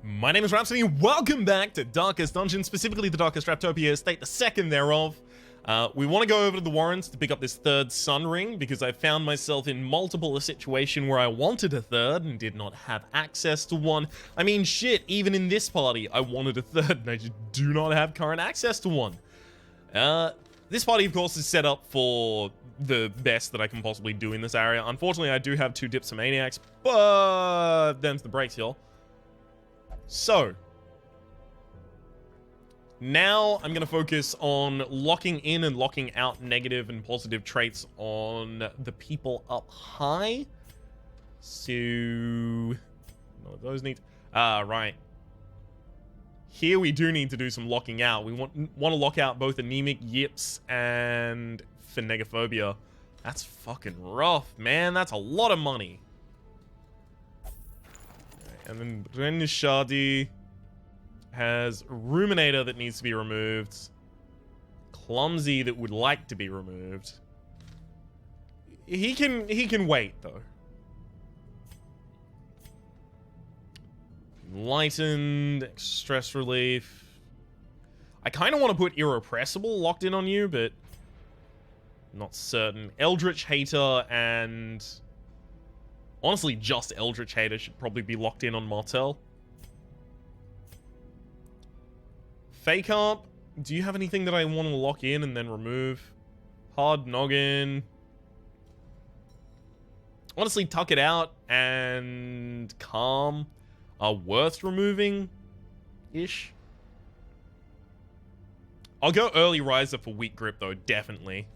My name is Rhapsody, welcome back to Darkest Dungeon, specifically the Darkest Raptopia Estate, the second thereof. We want to go over to the Warrens to pick up this third sun ring, because I found myself in multiple a situation where I wanted a third and did not have access to one. I mean, shit, even in this party, I wanted a third and I just do not have current access to one. This party, of course, is set up for the best that I can possibly do in this area. Unfortunately, I do have two Dipsomaniacs, but them's the breaks, y'all. So, now I'm going to focus on locking in and locking out negative and positive traits on the people up high. So, no, those need... right. Here we do need to do some locking out. We want to lock out both anemic, yips, and phanegophobia. That's fucking rough, man. That's a lot of money. And then Grainy has Ruminator that needs to be removed. Clumsy that would like to be removed. He can wait though. Enlightened, stress relief. I kind of want to put Irrepressible locked in on you, but not certain. Eldritch Hater and... honestly, just Eldritch Hater should probably be locked in on Martel. Fake Up, do you have anything that I want to lock in and then remove? Hard Noggin. Honestly, Tuck It Out and Calm are worth removing-ish. I'll go Early Riser for Weak Grip, though, definitely.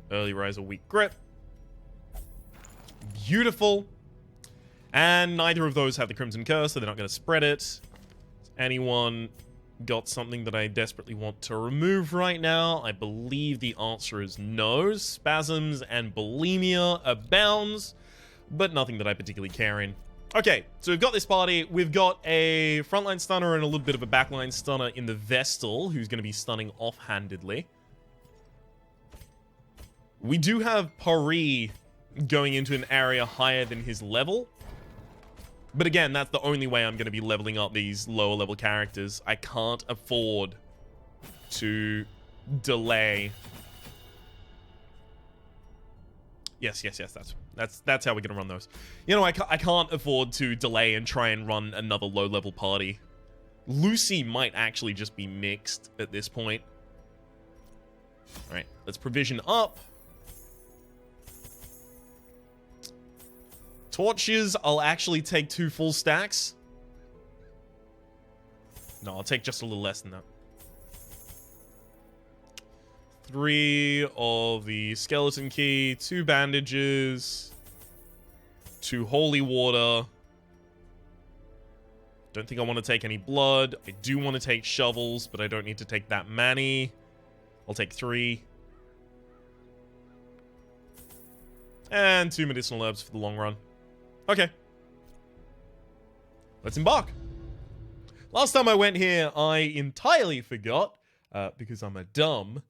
Early Riser, Weak Grip. Beautiful. And neither of those have the Crimson Curse, so they're not going to spread it. Has anyone got something that I desperately want to remove right now? I believe the answer is no. Spasms and bulimia abounds, but nothing that I particularly care in. Okay, so we've got this party. We've got a frontline stunner and a little bit of a backline stunner in the Vestal, who's going to be stunning offhandedly. We do have Pari going into an area higher than his level. But again, that's the only way I'm going to be leveling up these lower level characters. I can't afford to delay. Yes, that's how we're going to run those. You know, I can't afford to delay and try and run another low level party. Lucy might actually just be mixed at this point. All right, let's provision up. Torches, I'll actually take 2 full stacks. No, I'll take just a little less than that. 3 of the skeleton key, 2 bandages, 2 holy water. Don't think I want to take any blood. I do want to take shovels, but I don't need to take that many. I'll take 3. And 2 medicinal herbs for the long run. Okay. Let's embark. Last time I went here, I entirely forgot, because I'm a dumb,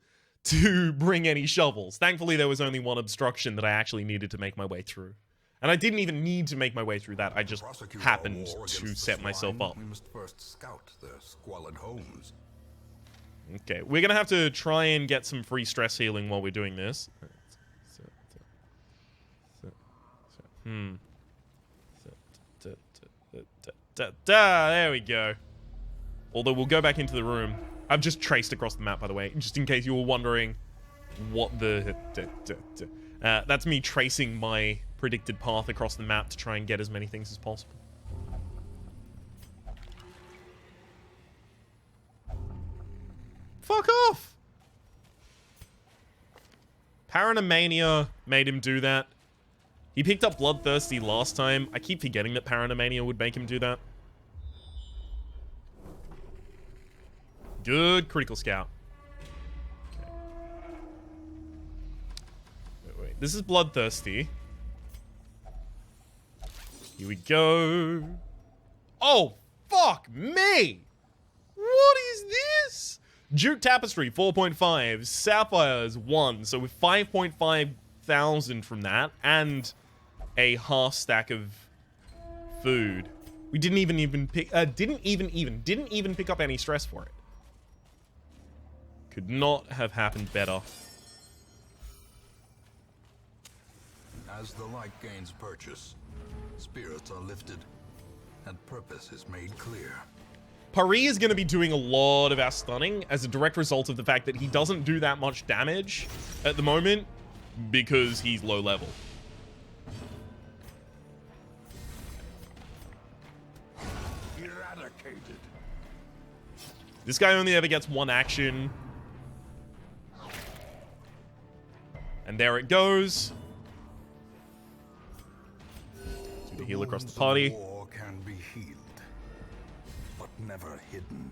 to bring any shovels. Thankfully, there was only one obstruction that I actually needed to make my way through. And I didn't even need to make my way through that. I just happened to set myself up. We must first scout their squalid homes. Okay, we're gonna have to try and get some free stress healing while we're doing this. There we go. Although we'll go back into the room. I've just traced across the map, by the way, just in case you were wondering what the... that's me tracing my predicted path across the map to try and get as many things as possible. Fuck off! Paranomania made him do that. He picked up Bloodthirsty last time. I keep forgetting that Paranomania would make him do that. Good critical scout. Okay. Wait. This is Bloodthirsty. Here we go. Oh, fuck me! What is this? Jute Tapestry, 4.5. Sapphires, 1. So with 5.5 thousand from that, and a half stack of food. We didn't even pick up any stress for it. Could not have happened better. As the light gains purchase, spirits are lifted, and purpose is made clear. Pari is going to be doing a lot of our stunning as a direct result of the fact that he doesn't do that much damage at the moment because he's low level. Eradicated. This guy only ever gets one action. And there it goes. Do the heal across the party. War can be healed, but never hidden.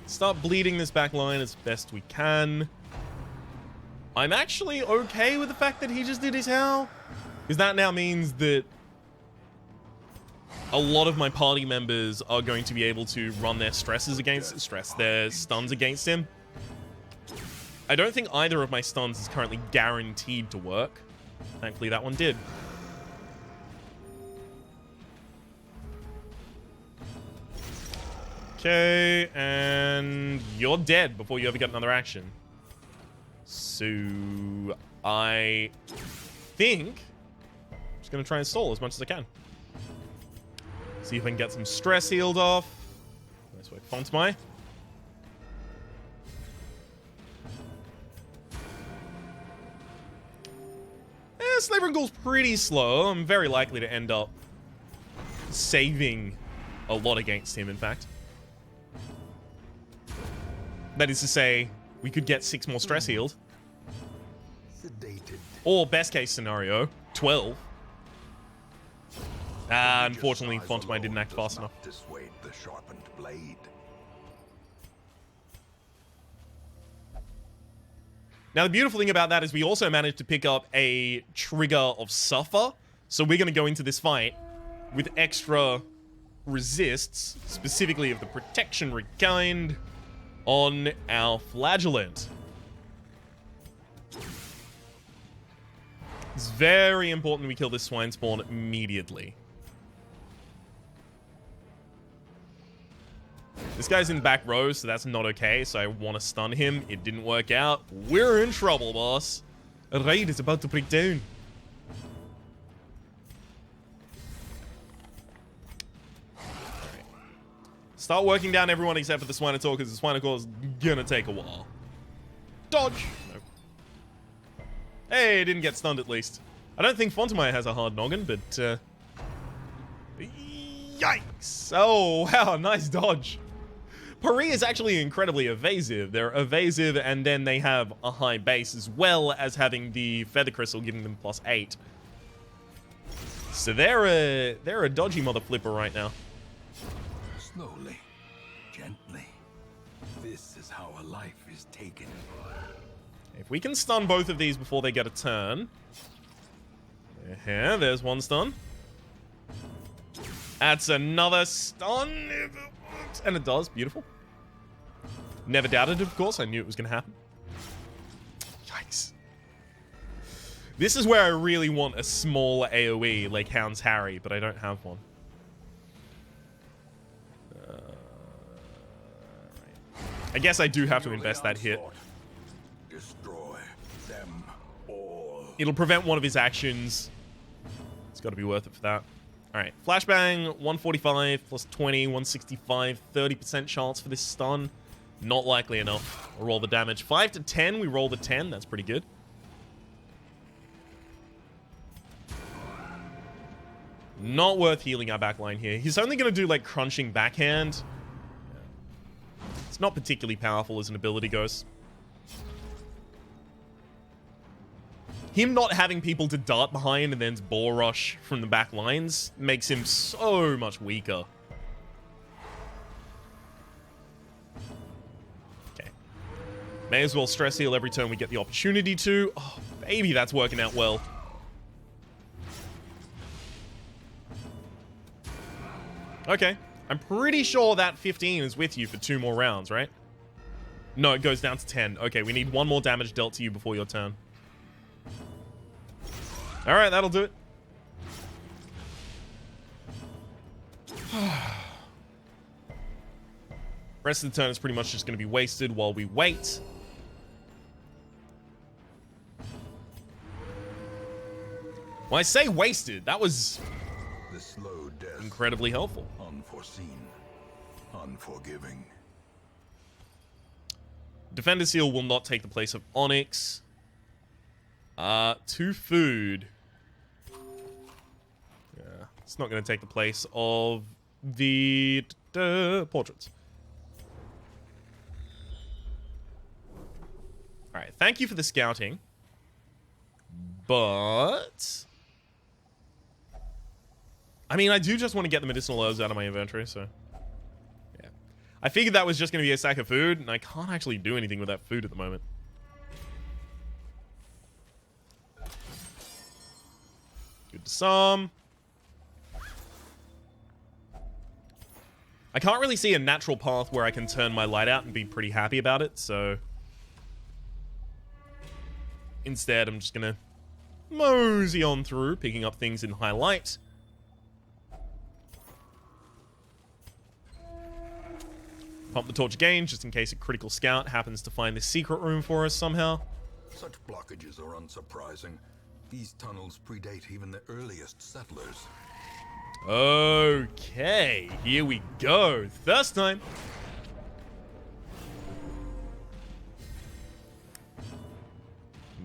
Start bleeding this back line as best we can. I'm actually okay with the fact that he just did his howl, because that now means that a lot of my party members are going to be able to run their their stuns against him. I don't think either of my stuns is currently guaranteed to work. Thankfully, that one did. Okay, and you're dead before you ever get another action. So, I think I'm just going to try and stall as much as I can. See if I can get some stress healed off. Nice work, Fontemai. Slaver and Ghoul's pretty slow. I'm very likely to end up saving a lot against him, in fact. That is to say, we could get 6 more stress healed. Sedated. Or, best case scenario, 12. Unfortunately, Fontemai didn't act fast enough. Dissuade the sharpened blade. Now, the beautiful thing about that is we also managed to pick up a trigger of Suffer. So we're going to go into this fight with extra resists, specifically of the protection kind, on our Flagellant. It's very important we kill this swine spawn immediately. This guy's in the back row, so that's not okay, so I want to stun him. It didn't work out. We're in trouble, boss. A raid is about to break down. Right. Start working down everyone except for the Swinotaur, because the Swinotaur is gonna take a while. Dodge! No. Hey, didn't get stunned at least. I don't think Fontemai has a hard noggin, but yikes! Oh, wow, nice dodge. Pari is actually incredibly evasive. They're evasive, and then they have a high base, as well as having the Feather Crystal giving them +8. So they're a dodgy mother flipper right now. Slowly, gently. This is how a life is taken. If we can stun both of these before they get a turn. Yeah, there's one stun. That's another stun. And it does. Beautiful. Never doubted it, of course. I knew it was going to happen. Yikes. This is where I really want a small AoE like Hound's Harry, but I don't have one. Right. I guess I do have to invest that hit. Destroy them all. It'll prevent one of his actions. It's got to be worth it for that. Alright, Flashbang, 145 plus 20, 165, 30% chance for this stun. Not likely enough. We'll roll the damage. 5 to 10, we roll the 10. That's pretty good. Not worth healing our backline here. He's only going to do, like, crunching backhand. It's not particularly powerful as an ability goes. Him not having people to dart behind and then ball rush from the back lines makes him so much weaker. Okay. May as well stress heal every turn we get the opportunity to. Oh, baby, that's working out well. Okay. I'm pretty sure that 15 is with you for 2 more rounds, right? No, it goes down to 10. Okay, we need 1 more damage dealt to you before your turn. Alright, that'll do it. Rest of the turn is pretty much just going to be wasted while we wait. When I say wasted, that was The slow death, incredibly helpful. unforeseen, unforgiving. Defender Seal will not take the place of Onyx. 2 food. Yeah, it's not going to take the place of the portraits. Alright, thank you for the scouting. But I mean, I do just want to get the medicinal herbs out of my inventory, so yeah. I figured that was just going to be a sack of food, and I can't actually do anything with that food at the moment. Good to some. I can't really see a natural path where I can turn my light out and be pretty happy about it, so instead I'm just going to mosey on through, picking up things in high light. Pump the torch again, just in case a critical scout happens to find the secret room for us somehow. Such blockages are unsurprising. These tunnels predate even the earliest settlers. Okay, here we go. First time.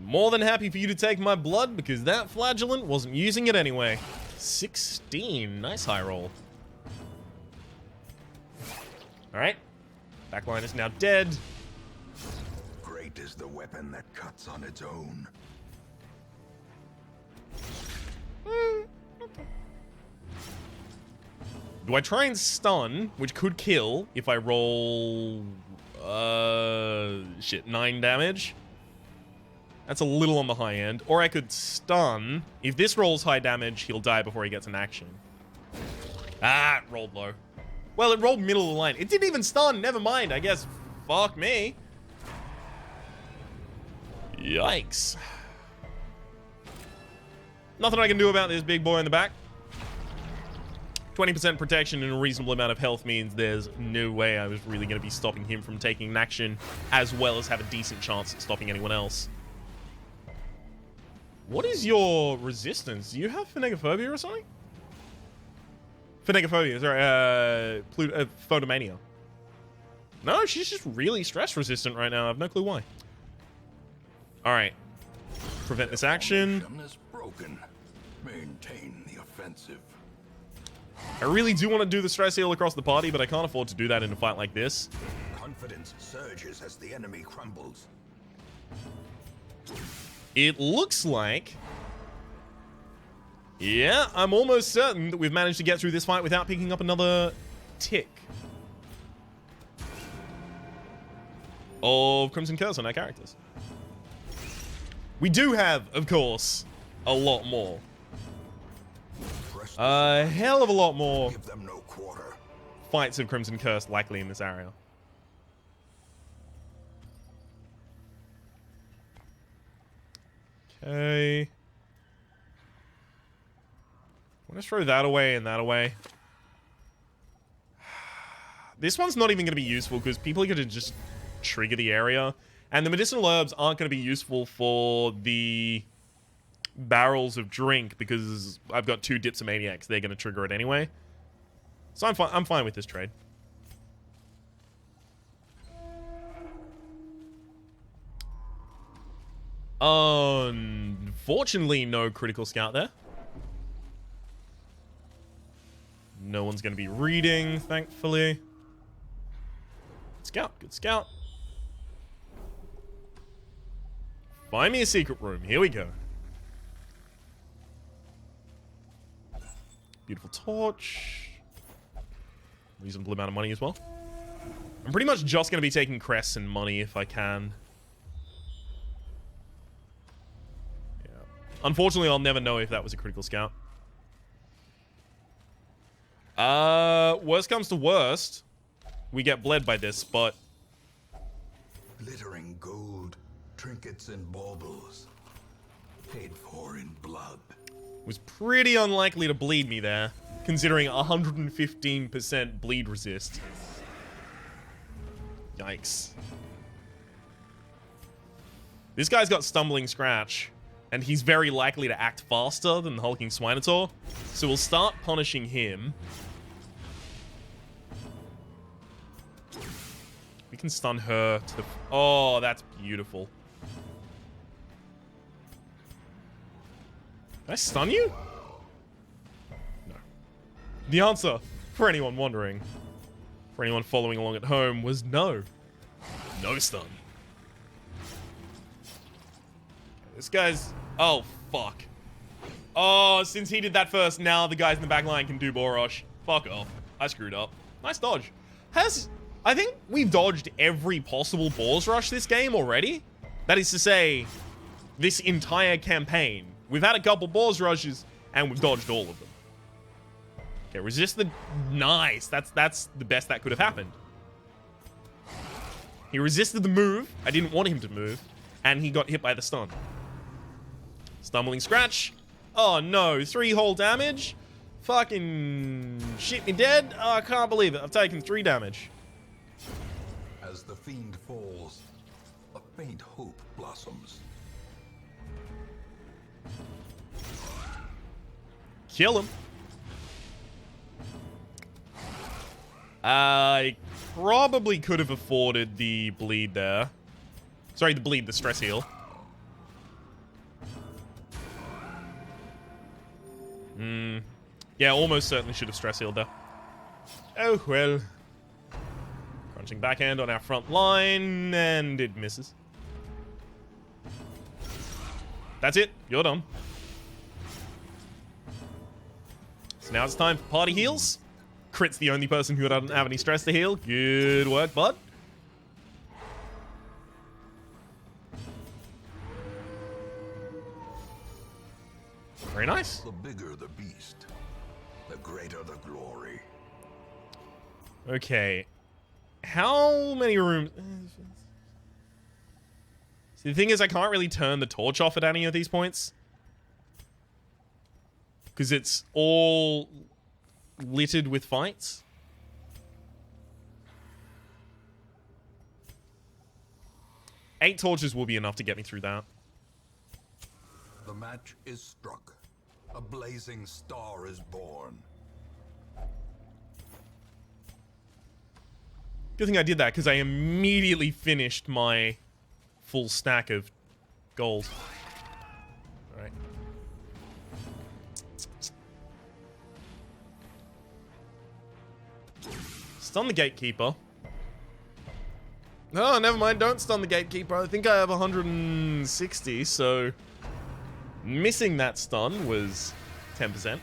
More than happy for you to take my blood, because that flagellant wasn't using it anyway. 16. Nice high roll. Alright. Backline is now dead. Great is the weapon that cuts on its own. Do I try and stun, which could kill if I roll... 9 damage? That's a little on the high end. Or I could stun. If this rolls high damage, he'll die before he gets an action. Ah, it rolled low. Well, it rolled middle of the line. It didn't even stun. Never mind, I guess. Fuck me. Yikes. Nothing I can do about this big boy in the back. 20% protection and a reasonable amount of health means there's no way I was really going to be stopping him from taking an action, as well as have a decent chance at stopping anyone else. What is your resistance? Do you have phanegophobia or something? Phanegophobia, sorry, photomania. No, she's just really stress resistant right now. I have no clue why. Alright. Prevent this action. Is broken. Maintain the offensive. I really do want to do the stress heal across the party, but I can't afford to do that in a fight like this. Confidence surges as the enemy crumbles. It looks like... Yeah, I'm almost certain that we've managed to get through this fight without picking up another tick of Crimson Curse on our characters. We do have, of course, a lot more. A hell of a lot more Give them no quarter. fights of Crimson Curse likely in this area. Okay. I'm gonna throw that away and that away. This one's not even gonna be useful because people are gonna just trigger the area. And the medicinal herbs aren't gonna be useful for the barrels of drink because I've got 2 Dipsomaniacs. They're gonna trigger it anyway. So I'm fine with this trade. Unfortunately, no critical scout there. No one's going to be reading, thankfully. Scout, good scout. Find me a secret room. Here we go. Beautiful torch. Reasonable amount of money as well. I'm pretty much just going to be taking crests and money if I can. Yeah. Unfortunately, I'll never know if that was a critical scout. Worst comes to worst, we get bled by this, but... Glittering gold, trinkets and baubles, paid for in blood. was pretty unlikely to bleed me there, considering 115% bleed resist. Yikes. This guy's got Stumbling Scratch, and he's very likely to act faster than the Hulking Swinotaur, so we'll start punishing him. We can stun her to the... Oh, that's beautiful. Can I stun you? No. The answer, for anyone wondering, for anyone following along at home, was no. No stun. This guy's... Oh, fuck. Oh, since he did that first, now the guys in the back line can do Borosh. Fuck off. I screwed up. Nice dodge. I think we've dodged every possible Boars Rush this game already. That is to say, this entire campaign. We've had a couple Boars Rushes, and we've dodged all of them. Okay, resist the... Nice. That's the best that could have happened. He resisted the move. I didn't want him to move. And he got hit by the stun. Stumbling Scratch. Oh, no. 3 whole damage? Fucking shit me dead? Oh, I can't believe it. I've taken 3 damage. As the fiend falls, a faint hope blossoms. Kill him. I probably could have afforded the bleed there. Sorry, the bleed, the stress heal. Yeah, almost certainly should have stress healed there. Oh, well. Crunching backhand on our front line, and it misses. That's it. You're done. So now it's time for party heals. Crit's the only person who doesn't have any stress to heal. Good work, bud. Very nice. The bigger the beast, the greater the glory. Okay. How many rooms... See, the thing is, I can't really turn the torch off at any of these points. Because it's all littered with fights. Eight torches will be enough to get me through that. The match is struck. A blazing star is born. Good thing I did that, because I immediately finished my full stack of gold. Alright. Stun the Gatekeeper. Oh, never mind. Don't stun the Gatekeeper. I think I have 160, so... Missing that stun was 10%.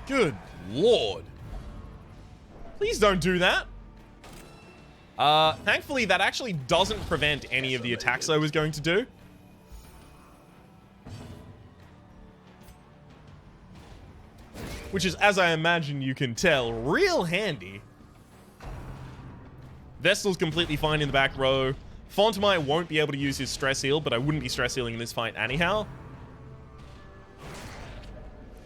Good lord. Please don't do that. Thankfully, that actually doesn't prevent any of the attacks I was going to do. Which is, as I imagine you can tell, real handy. Vestal's completely fine in the back row. Fontamai won't be able to use his stress heal, but I wouldn't be stress healing in this fight anyhow.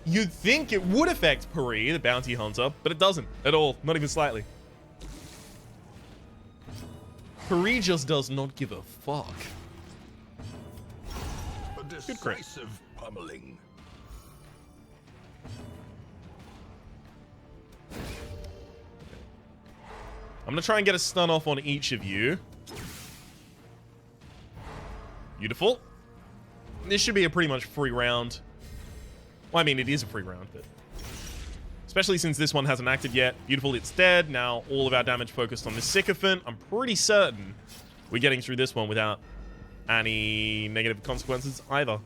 You'd think it would affect Pari, the bounty hunter, but it doesn't at all, not even slightly. Pari just does not give a fuck. A decisive pummeling. I'm gonna try and get a stun off on each of you. Beautiful. This should be a pretty much free round. Well, I mean, it is a free round, but... Especially since this one hasn't acted yet. Beautiful, it's dead. Now, all of our damage focused on the Sycophant. I'm pretty certain we're getting through this one without any negative consequences either.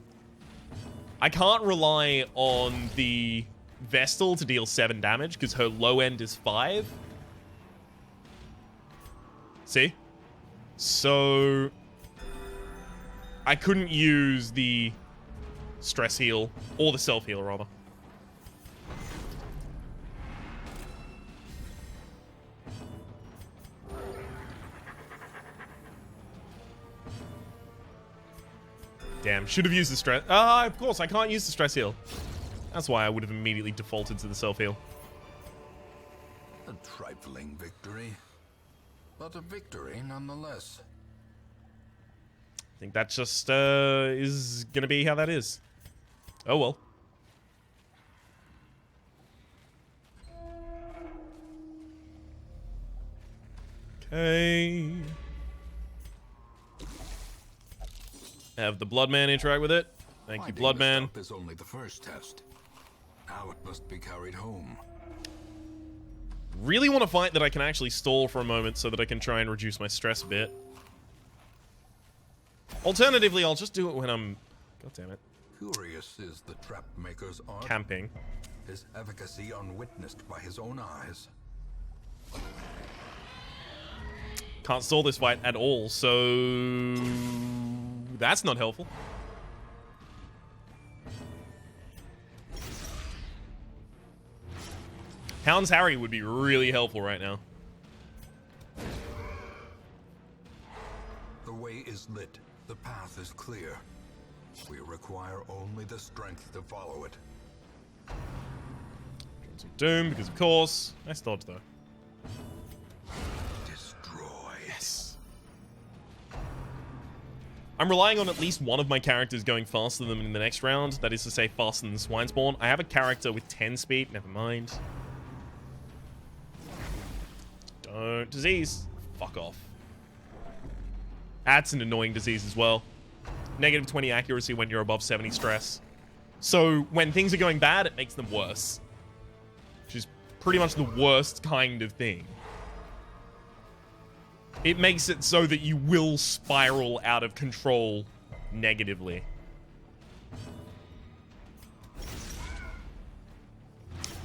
I can't rely on the Vestal to deal 7 damage, because her low end is 5. See? So... I couldn't use the stress heal, or the self heal, rather. Damn, should have used the stress. Ah, of course, I can't use the stress heal. That's why I would have immediately defaulted to the self-heal. A trifling victory, but a victory nonetheless. I think that just is gonna be how that is. Oh well. Okay. Have the Bloodman interact with it. Thank you, Bloodman. This is only the first test. Now it must be carried home. Really want to fight that I can actually stall for a moment so that I can try and reduce my stress a bit. Alternatively, I'll just do it when I'm... God damn it. Curious is the trap maker's art. Camping. His efficacy unwitnessed by his own eyes. Can't stall this fight at all, so... That's not helpful. Hound's Harry would be really helpful right now. The way is lit. The path is clear. We require only the strength to follow it. Some Doom, because of course. Nice dodge, though. Destroy. Yes. I'm relying on at least one of my characters going faster than them in the next round. That is to say, faster than Swinespawn. I have a character with 10 speed. Never mind. Don't. Disease. Fuck off. That's an annoying disease as well. Negative 20 accuracy when you're above 70 stress. So when things are going bad, it makes them worse. Which is pretty much the worst kind of thing. It makes it so that you will spiral out of control negatively.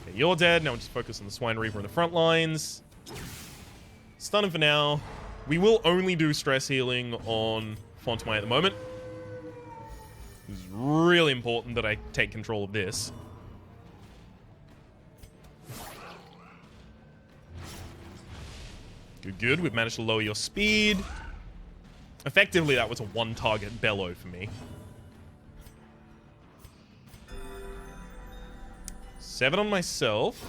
Okay, you're dead. Now we'll just focus on the Swine Reaver in the front lines. Stun him for now. We will only do stress healing on Fontemay at the moment. It's really important that I take control of this. Good, good. We've managed to lower your speed. Effectively, that was a one-target bellow for me. 7 on myself.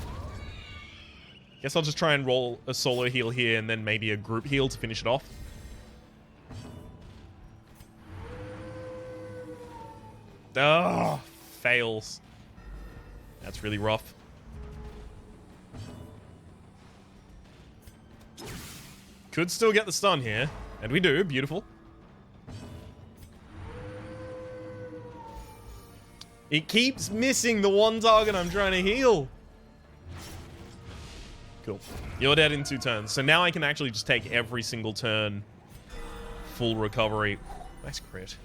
Guess I'll just try and roll a solo heal here and then maybe a group heal to finish it off. Ah, fails. That's really rough. Could still get the stun here. And we do. Beautiful. It keeps missing the one target I'm trying to heal. Cool. You're dead in 2 turns. So now I can actually just take every single turn. Full recovery. Nice crit.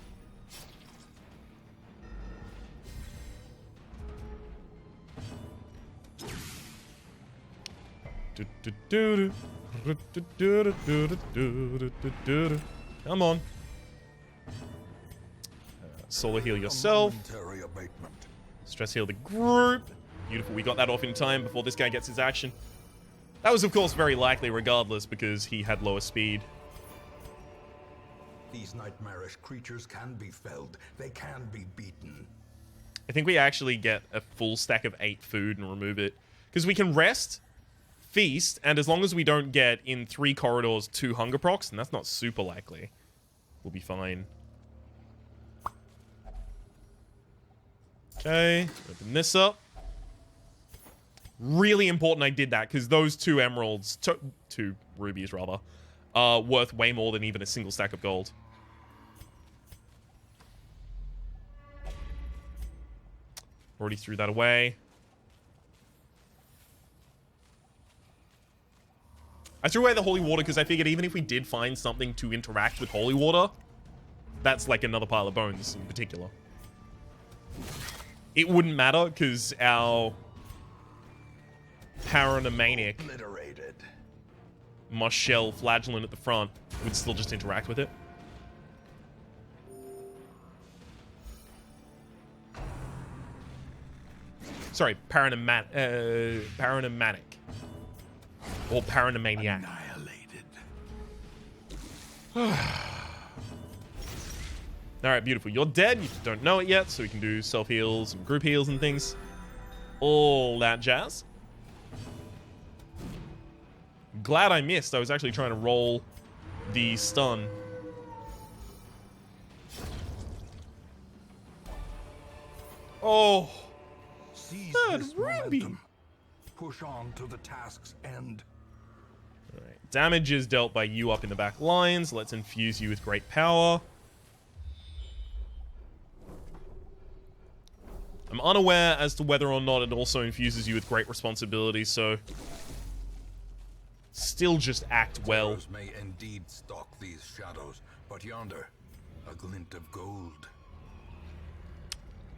Come on. Solo heal yourself. Stress heal the group. Beautiful. We got that off in time before this guy gets his action. That was, of course, very likely regardless because he had lower speed. These nightmarish creatures can be felled. They can be beaten. I think we actually get a full stack of 8 food and remove it. Because we can rest, feast, and as long as we don't get in 3 corridors 2 hunger procs, and that's not super likely, we'll be fine. Okay, open this up. Really important I did that, because those 2 emeralds, 2 rubies rather, are worth way more than even a single stack of gold. Already threw that away. I threw away the holy water because I figured even if we did find something to interact with holy water, that's like another pile of bones in particular. It wouldn't matter because our Paranomaniac Marshall Flagellant at the front would still just interact with it. Sorry, Paranomanic. Or Paranomaniac. Annihilated. Alright, beautiful. You're dead. You just don't know it yet, so we can do self-heals and group heals and things. All that jazz. Glad I missed. I was actually trying to roll the stun. Oh. Seize Third this Ruby. momentum. Push on to the task's end. Alright, damage is dealt by you up in the back lines. Let's infuse you with great power. I'm unaware as to whether or not it also infuses you with great responsibility, so still just act well. Terrors may indeed stalk these shadows, but yonder, a glint of gold.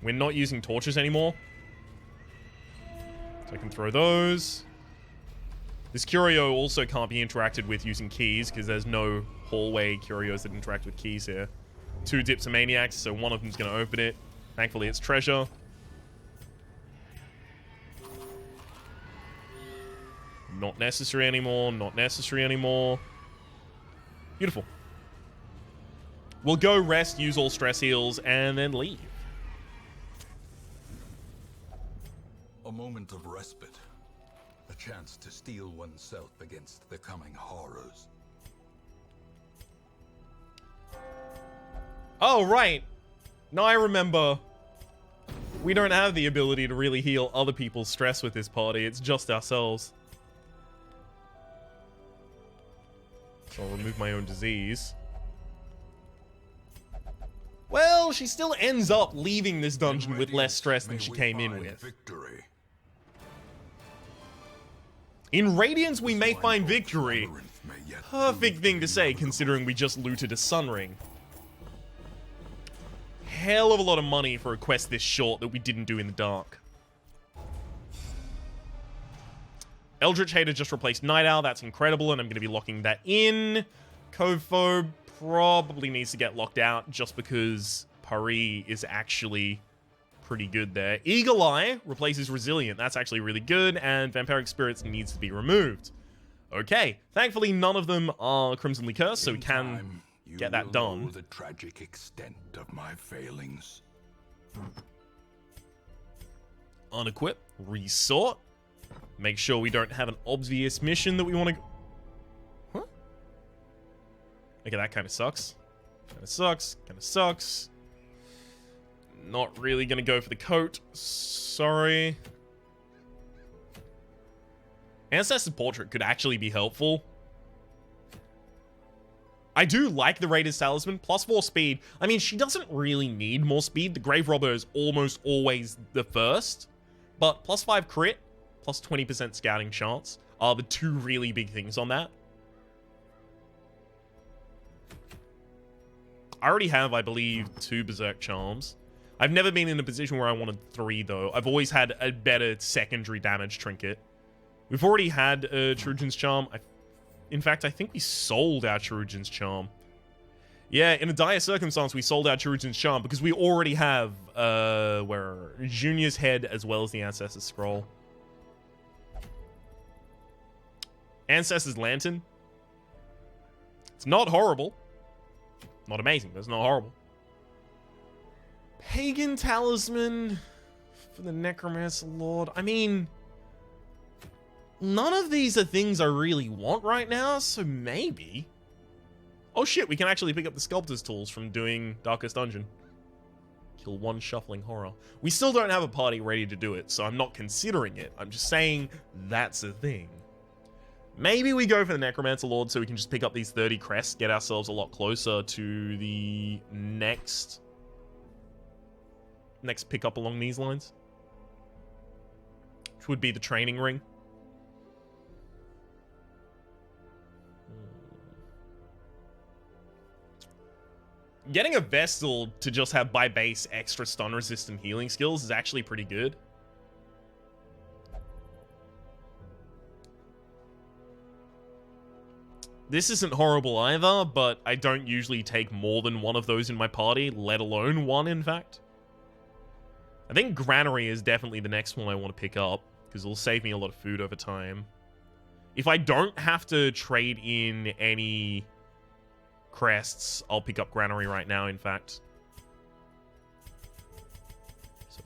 We're not using torches anymore, so I can throw those. This curio also can't be interacted with using keys, because there's no hallway curios that interact with keys here. 2 dipsomaniacs, so one of them's going to open it. Thankfully, it's treasure. Not necessary anymore, not necessary anymore. Beautiful. We'll go rest, use all stress heals, and then leave. A moment of respite. A chance to steel oneself against the coming horrors. Oh, right. Now I remember. We don't have the ability to really heal other people's stress with this party. It's just ourselves. So I'll remove my own disease. Well, she still ends up leaving this dungeon with less stress than she came in with. Victory. In Radiance, we may find victory. Labyrinth may yet Perfect thing to say, considering we just looted a sun ring. Hell of a lot of money for a quest this short that we didn't do in the dark. Eldritch Hater just replaced Night Owl. That's incredible, and I'm going to be locking that in. Covephobe probably needs to get locked out just because Paris is actually pretty good there. Eagle Eye replaces Resilient. That's actually really good, and Vampiric Spirits needs to be removed. Okay, thankfully none of them are Crimsonly Cursed, so we can get that done. Know the tragic extent of my failings. Unequip, resort. Make sure we don't have an obvious mission that we want to... Huh? Okay, that kind of sucks. Kind of sucks. Kind of sucks. Not really going to go for the coat. Sorry. Ancestor's Portrait could actually be helpful. I do like the Raider's Talisman. +4 speed. I mean, she doesn't really need more speed. The Grave Robber is almost always the first. But +5 crit, plus 20% scouting chance are the 2 really big things on that. I already have, I believe, 2 Berserk Charms. I've never been in a position where I wanted 3, though. I've always had a better secondary damage trinket. We've already had a Trujan's Charm. In fact, I think we sold our Trujan's Charm. Yeah, in a dire circumstance, we sold our Trujan's Charm because we already have, Junior's Head as well as the Ancestor's Scroll. Ancestor's Lantern. It's not horrible. Not amazing, but it's not horrible. Pagan Talisman for the Necromancer Lord. I mean, none of these are things I really want right now, so maybe. Oh shit, we can actually pick up the Sculptor's Tools from doing Darkest Dungeon. Kill 1 Shuffling Horror. We still don't have a party ready to do it, so I'm not considering it. I'm just saying that's a thing. Maybe we go for the Necromancer Lord so we can just pick up these 30 crests, get ourselves a lot closer to the next pickup along these lines. Which would be the training ring. Getting a Vestal to just have by base extra stun resistant healing skills is actually pretty good. This isn't horrible either, but I don't usually take more than 1 of those in my party, let alone 1, in fact. I think Granary is definitely the next one I want to pick up, because it'll save me a lot of food over time. If I don't have to trade in any crests, I'll pick up Granary right now, in fact.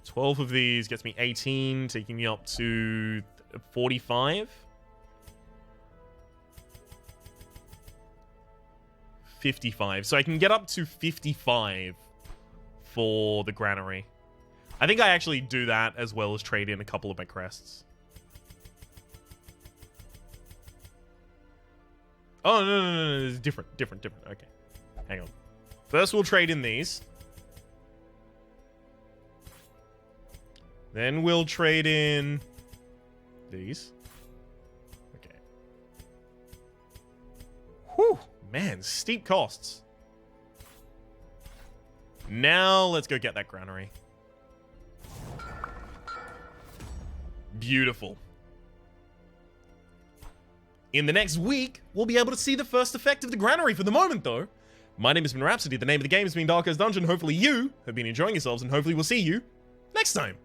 12 of these gets me 18, taking me up to 45. 55. So I can get up to 55 for the granary. I think I actually do that as well as trade in a couple of my crests. Oh, no. It's different. Okay. Hang on. First, we'll trade in these. Then we'll trade in these. Okay. Whew. Man, steep costs. Now, let's go get that granary. Beautiful. In the next week, we'll be able to see the first effect of the granary. For the moment, though, my name has been Rhapsody. The name of the game has been Darkest Dungeon. Hopefully you have been enjoying yourselves, and hopefully we'll see you next time.